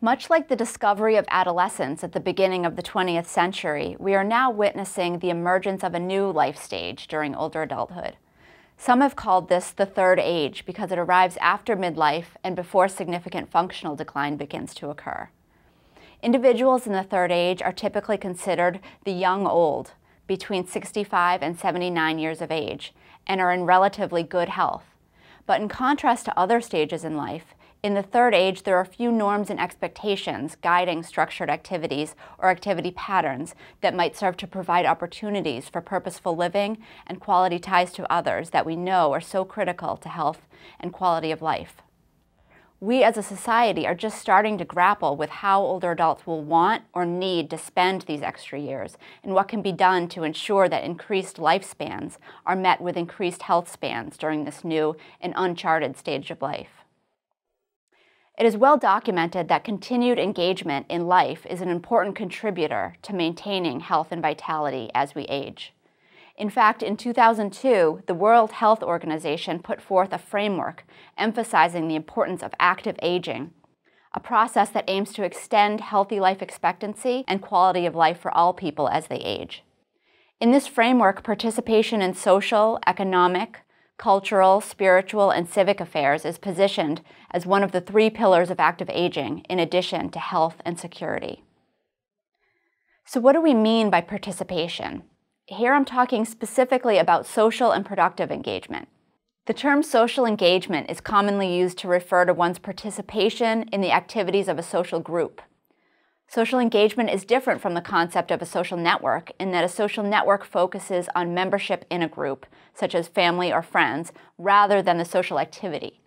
Much like the discovery of adolescence at the beginning of the 20th century, we are now witnessing the emergence of a new life stage during older adulthood. Some have called this the third age because it arrives after midlife and before significant functional decline begins to occur. Individuals in the third age are typically considered the young old, between 65 and 79 years of age, and are in relatively good health. But in contrast to other stages in life, in the third age, there are few norms and expectations guiding structured activities or activity patterns that might serve to provide opportunities for purposeful living and quality ties to others that we know are so critical to health and quality of life. We as a society are just starting to grapple with how older adults will want or need to spend these extra years and what can be done to ensure that increased lifespans are met with increased health spans during this new and uncharted stage of life. It is well documented that continued engagement in life is an important contributor to maintaining health and vitality as we age. In fact, in 2002, the World Health Organization put forth a framework emphasizing the importance of active aging, a process that aims to extend healthy life expectancy and quality of life for all people as they age. In this framework, participation in social, economic, cultural, spiritual, and civic affairs is positioned as one of the three pillars of active aging, in addition to health and security. So what do we mean by participation? Here I'm talking specifically about social and productive engagement. The term social engagement is commonly used to refer to one's participation in the activities of a social group. Social engagement is different from the concept of a social network in that a social network focuses on membership in a group, such as family or friends, rather than the social activity.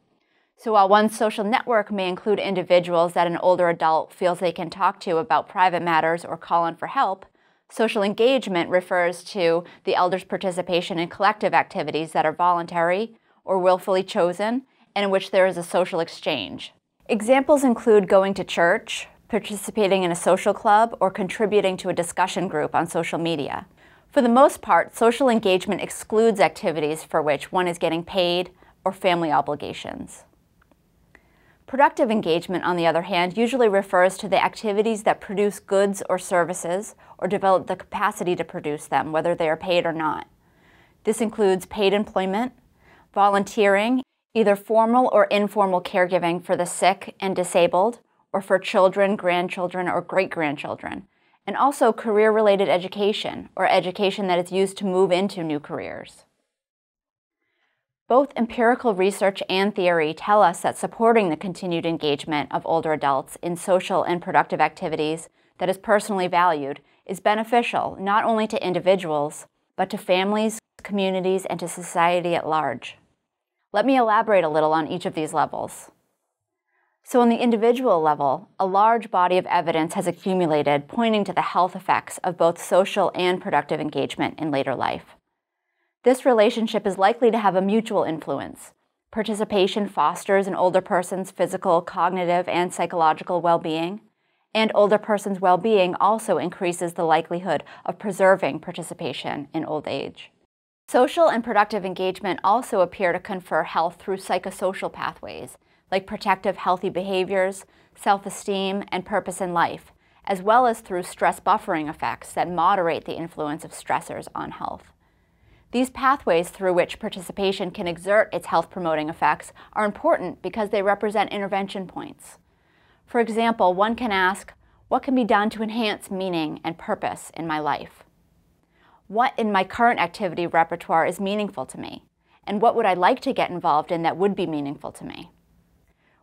So while one's social network may include individuals that an older adult feels they can talk to about private matters or call on for help, social engagement refers to the elder's participation in collective activities that are voluntary or willfully chosen and in which there is a social exchange. Examples include going to church, participating in a social club, or contributing to a discussion group on social media. For the most part, social engagement excludes activities for which one is getting paid or family obligations. Productive engagement, on the other hand, usually refers to the activities that produce goods or services or develop the capacity to produce them, whether they are paid or not. This includes paid employment, volunteering, either formal or informal caregiving for the sick and disabled, or for children, grandchildren, or great-grandchildren, and also career-related education, or education that is used to move into new careers. Both empirical research and theory tell us that supporting the continued engagement of older adults in social and productive activities that is personally valued is beneficial not only to individuals, but to families, communities, and to society at large. Let me elaborate a little on each of these levels. So on the individual level, a large body of evidence has accumulated pointing to the health effects of both social and productive engagement in later life. This relationship is likely to have a mutual influence. Participation fosters an older person's physical, cognitive, and psychological well-being, and older person's well-being also increases the likelihood of preserving participation in old age. Social and productive engagement also appear to confer health through psychosocial pathways, like protective healthy behaviors, self-esteem, and purpose in life, as well as through stress buffering effects that moderate the influence of stressors on health. These pathways through which participation can exert its health-promoting effects are important because they represent intervention points. For example, one can ask, what can be done to enhance meaning and purpose in my life? What in my current activity repertoire is meaningful to me? And what would I like to get involved in that would be meaningful to me?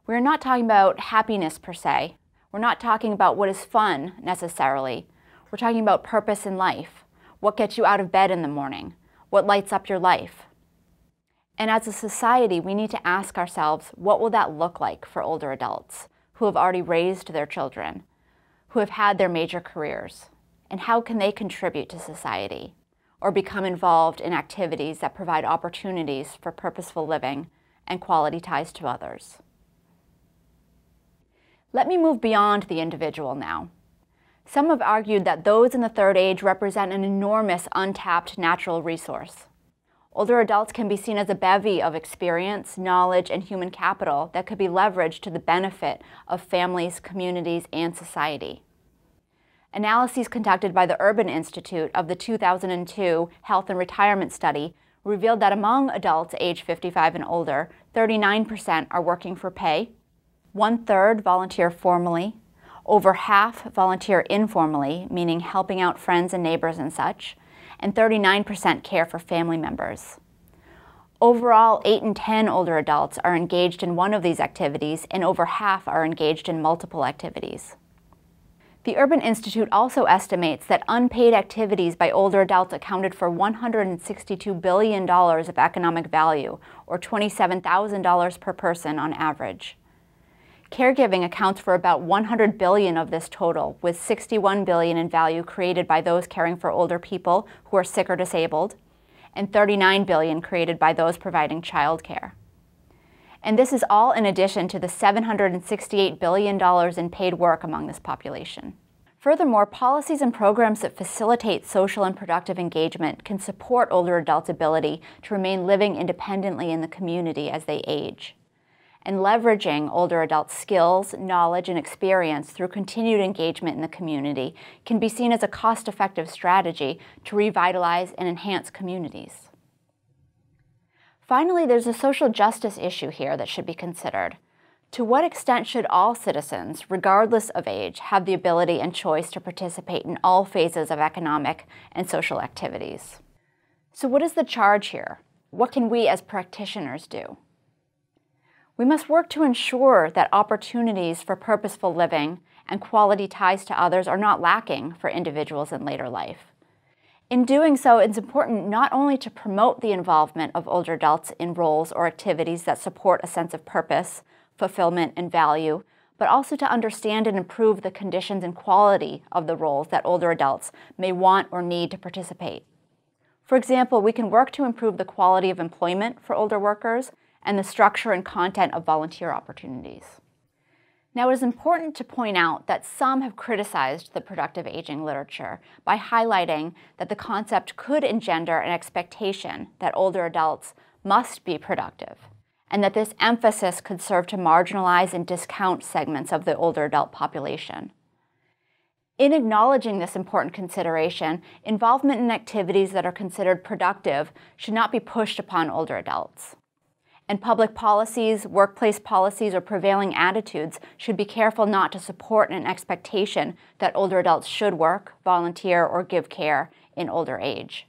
We're not talking about happiness per se. We're not talking about what is fun necessarily. We're talking about purpose in life. What gets you out of bed in the morning? What lights up your life? And as a society, we need to ask ourselves, what will that look like for older adults who have already raised their children, who have had their major careers? And how can they contribute to society or become involved in activities that provide opportunities for purposeful living and quality ties to others? Let me move beyond the individual now. Some have argued that those in the third age represent an enormous untapped natural resource. Older adults can be seen as a bevy of experience, knowledge, and human capital that could be leveraged to the benefit of families, communities, and society. Analyses conducted by the Urban Institute of the 2002 Health and Retirement Study revealed that among adults aged 55 and older, 39% are working for pay, 1/3 volunteer formally, over half volunteer informally, meaning helping out friends and neighbors and such, and 39% care for family members. Overall, 8 in 10 older adults are engaged in one of these activities, and over half are engaged in multiple activities. The Urban Institute also estimates that unpaid activities by older adults accounted for $162 billion of economic value, or $27,000 per person on average. Caregiving accounts for about $100 billion of this total, with $61 billion in value created by those caring for older people who are sick or disabled, and $39 billion created by those providing childcare. And this is all in addition to the $768 billion in paid work among this population. Furthermore, policies and programs that facilitate social and productive engagement can support older adults' ability to remain living independently in the community as they age. And leveraging older adults' skills, knowledge, and experience through continued engagement in the community can be seen as a cost-effective strategy to revitalize and enhance communities. Finally, there's a social justice issue here that should be considered. To what extent should all citizens, regardless of age, have the ability and choice to participate in all phases of economic and social activities? So what is the charge here? What can we as practitioners do? We must work to ensure that opportunities for purposeful living and quality ties to others are not lacking for individuals in later life. In doing so, it's important not only to promote the involvement of older adults in roles or activities that support a sense of purpose, fulfillment, and value, but also to understand and improve the conditions and quality of the roles that older adults may want or need to participate. For example, we can work to improve the quality of employment for older workers and the structure and content of volunteer opportunities. Now, it is important to point out that some have criticized the productive aging literature by highlighting that the concept could engender an expectation that older adults must be productive, and that this emphasis could serve to marginalize and discount segments of the older adult population. In acknowledging this important consideration, involvement in activities that are considered productive should not be pushed upon older adults. And public policies, workplace policies, or prevailing attitudes should be careful not to support an expectation that older adults should work, volunteer, or give care in older age.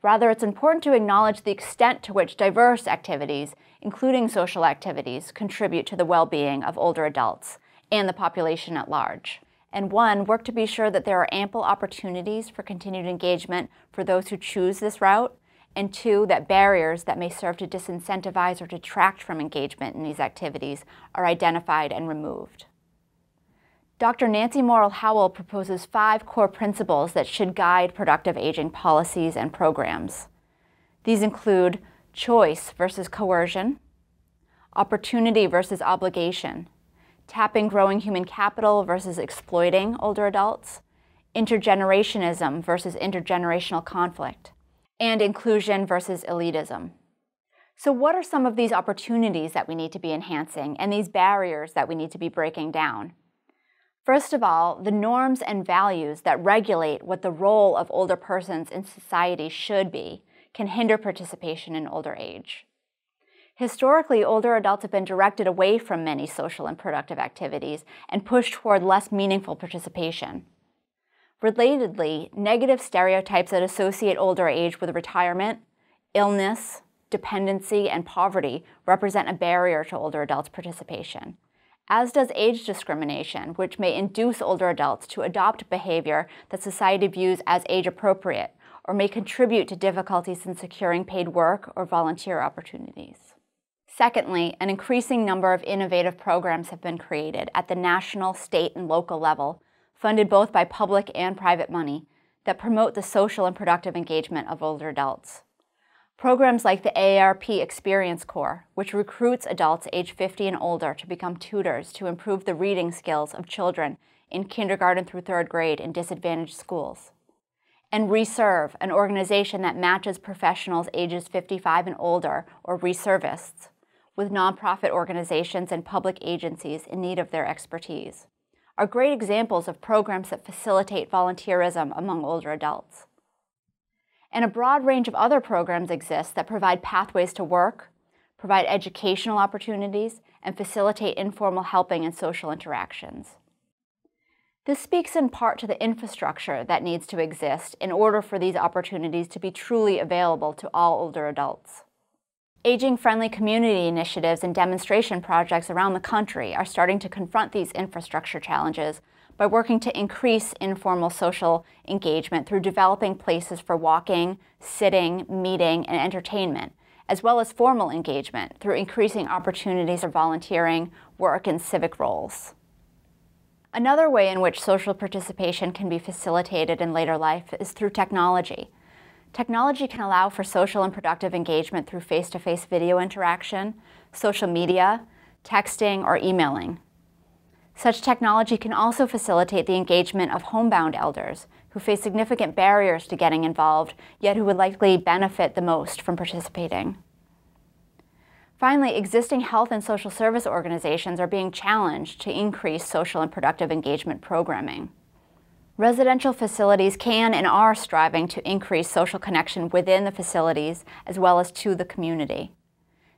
Rather, it's important to acknowledge the extent to which diverse activities, including social activities, contribute to the well-being of older adults and the population at large. And one, work to be sure that there are ample opportunities for continued engagement for those who choose this route, and two, that barriers that may serve to disincentivize or detract from engagement in these activities are identified and removed. Dr. Nancy Morrill Howell proposes 5 core principles that should guide productive aging policies and programs. These include choice versus coercion, opportunity versus obligation, tapping growing human capital versus exploiting older adults, intergenerationism versus intergenerational conflict, and inclusion versus elitism. So what are some of these opportunities that we need to be enhancing and these barriers that we need to be breaking down? First of all, the norms and values that regulate what the role of older persons in society should be can hinder participation in older age. Historically, older adults have been directed away from many social and productive activities and pushed toward less meaningful participation. Relatedly, negative stereotypes that associate older age with retirement, illness, dependency, and poverty represent a barrier to older adults' participation, as does age discrimination, which may induce older adults to adopt behavior that society views as age-appropriate or may contribute to difficulties in securing paid work or volunteer opportunities. Secondly, an increasing number of innovative programs have been created at the national, state, and local level, funded both by public and private money, that promote the social and productive engagement of older adults. Programs like the AARP Experience Corps, which recruits adults age 50 and older to become tutors to improve the reading skills of children in kindergarten through 3rd grade in disadvantaged schools. and Reserve, an organization that matches professionals ages 55 and older, or reservists, with nonprofit organizations and public agencies in need of their expertise, are great examples of programs that facilitate volunteerism among older adults. And a broad range of other programs exist that provide pathways to work, provide educational opportunities, and facilitate informal helping and social interactions. This speaks in part to the infrastructure that needs to exist in order for these opportunities to be truly available to all older adults. Aging-friendly community initiatives and demonstration projects around the country are starting to confront these infrastructure challenges by working to increase informal social engagement through developing places for walking, sitting, meeting, and entertainment, as well as formal engagement through increasing opportunities for volunteering, work, and civic roles. Another way in which social participation can be facilitated in later life is through technology. Technology can allow for social and productive engagement through face-to-face video interaction, social media, texting, or emailing. Such technology can also facilitate the engagement of homebound elders who face significant barriers to getting involved, yet who would likely benefit the most from participating. Finally, existing health and social service organizations are being challenged to increase social and productive engagement programming. Residential facilities can and are striving to increase social connection within the facilities as well as to the community.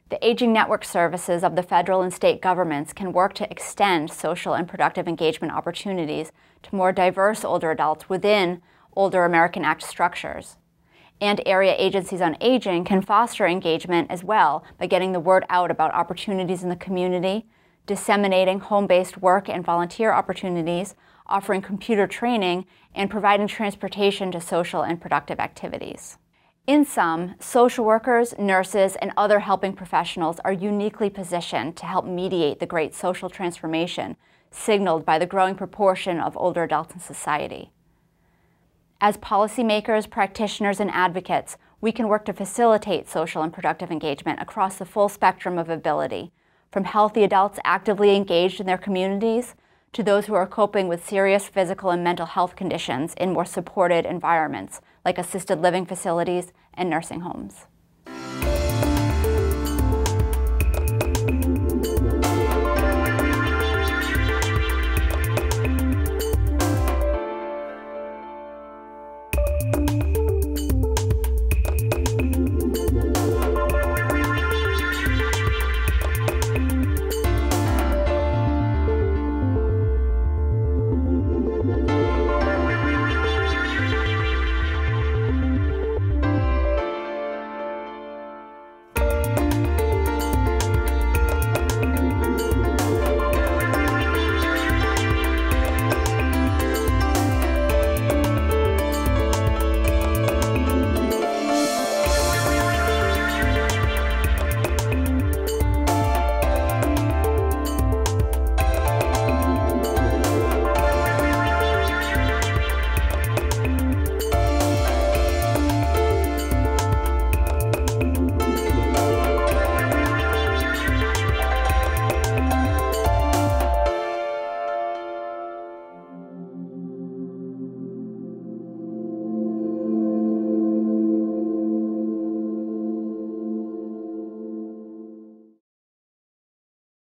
The Aging Network services of the federal and state governments can work to extend social and productive engagement opportunities to more diverse older adults within older American Act structures. And area agencies on aging can foster engagement as well by getting the word out about opportunities in the community, disseminating home-based work and volunteer opportunities, offering computer training, and providing transportation to social and productive activities. In sum, social workers, nurses, and other helping professionals are uniquely positioned to help mediate the great social transformation signaled by the growing proportion of older adults in society. As policymakers, practitioners, and advocates, we can work to facilitate social and productive engagement across the full spectrum of ability, from healthy adults actively engaged in their communities to those who are coping with serious physical and mental health conditions in more supported environments like assisted living facilities and nursing homes.